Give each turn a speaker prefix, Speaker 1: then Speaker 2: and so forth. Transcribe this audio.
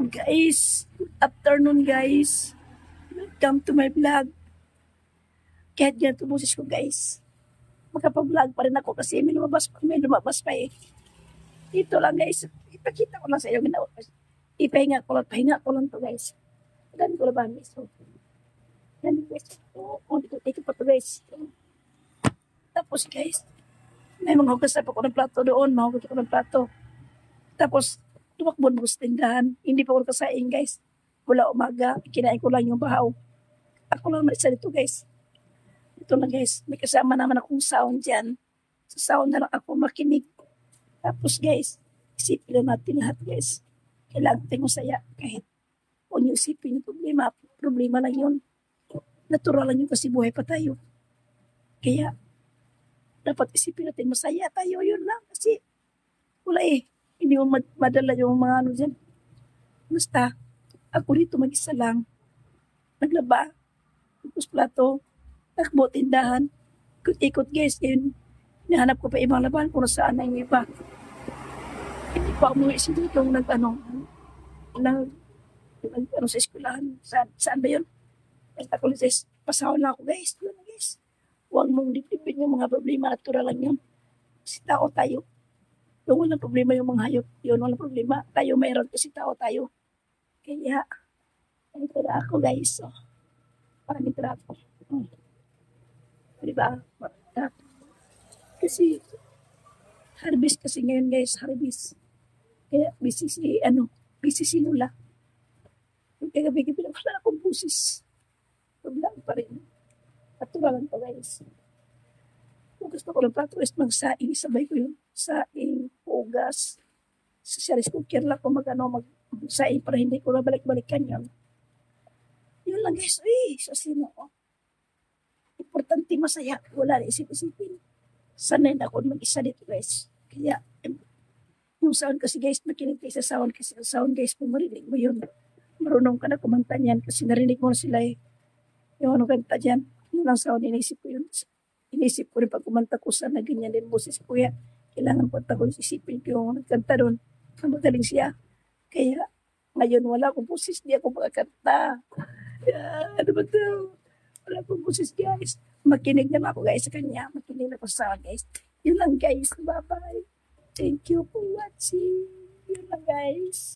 Speaker 1: po guys. Good afternoon guys. Welcome to my vlog. Kahit ganito boses ko guys. Magkapag-vlog pa rin ako kasi may lumabas pa eh. Ito lang guys. Ipakita ko lang sa iyo. Pahinga ko lang to guys. Ganun ko lang ba guys. So, ganun guys. Ito pa to guys. Tapos guys, may mga hugas na pa ko ng plato doon. Mahugas ako ng plato. Tapos, tumakbo mo sa tindahan. Hindi pa ako kasain, guys. Wala umaga. Kinain ko lang yung bahaw. Ako lang na isa dito, guys. Ito lang, guys. May kasama naman akong sound dyan. Sa sound na lang ako makinig. Tapos, guys, isipin na natin lahat, guys. Kailangan tayo masaya. Kahit kung yung isipin yung problema lang yun. Natural lang yun kasi buhay pa tayo. Kaya, dapat isipin natin masaya tayo. Yun lang. Kasi, wala eh. Hindi mo madala yung mga ano dyan. Basta, ako dito mag-isa lang. Naglaba. Tapos plato. Takbo, tindahan. Ikot-ikot guys. Ngayon, nahanap ko pa ibang laban kung saan na yung iba. Hindi pa umuwi si dito nag-ano sa eskwelahan. Saan ba yun? Basta ko guys, pasahon lang ako guys. Yun guys. Huwag mong dipipin yung mga problema. Natural lang yun. Kasi tao tayo. Yung walang problema yung mga hayop. Yun, walang problema. Tayo mayroon kasi tao tayo. Kaya, ito na ako guys. So, parang ito na ako. Diba? Kasi, harvest kasi ngayon guys. Harvest. Kaya, busy si Lula. Kaya gabi-gabi na wala akong busis. Paglang pa rin. Paturalan pa guys. Kung gusto ko ng plato is magsaing. Sabay ko yun. Saing, pugas. Sa rice cooker lang kung magsaing para hindi ko na balik-balikan yun. Yun lang guys. Uy, sa sino ko. Importante masaya. Wala na isip-isipin. Sanay na ako mag-isa dito guys. Kaya, yung sound kasi guys, makinig kayo sa sound. Kasi ang sound guys, kung marinig mo yun, marunong ka na kumanta niyan. Kasi narinig mo na sila eh. Yung anong kanta dyan. Yun ang sound, inisip ko yun. Inisip ko rin pag kumanta ko sana ganyan din boses ko. Kaya, kailangan po ako isipin ko yung nagkanta doon. Magaling siya. Kaya, ngayon wala akong boses. Di ako makakanta. Ano ba ito? Wala akong boses guys. Makinig na ako guys sa kanya. Makinig na ako sa guys. Yun lang guys. Bye-bye. Thank you for watching. Yun lang guys.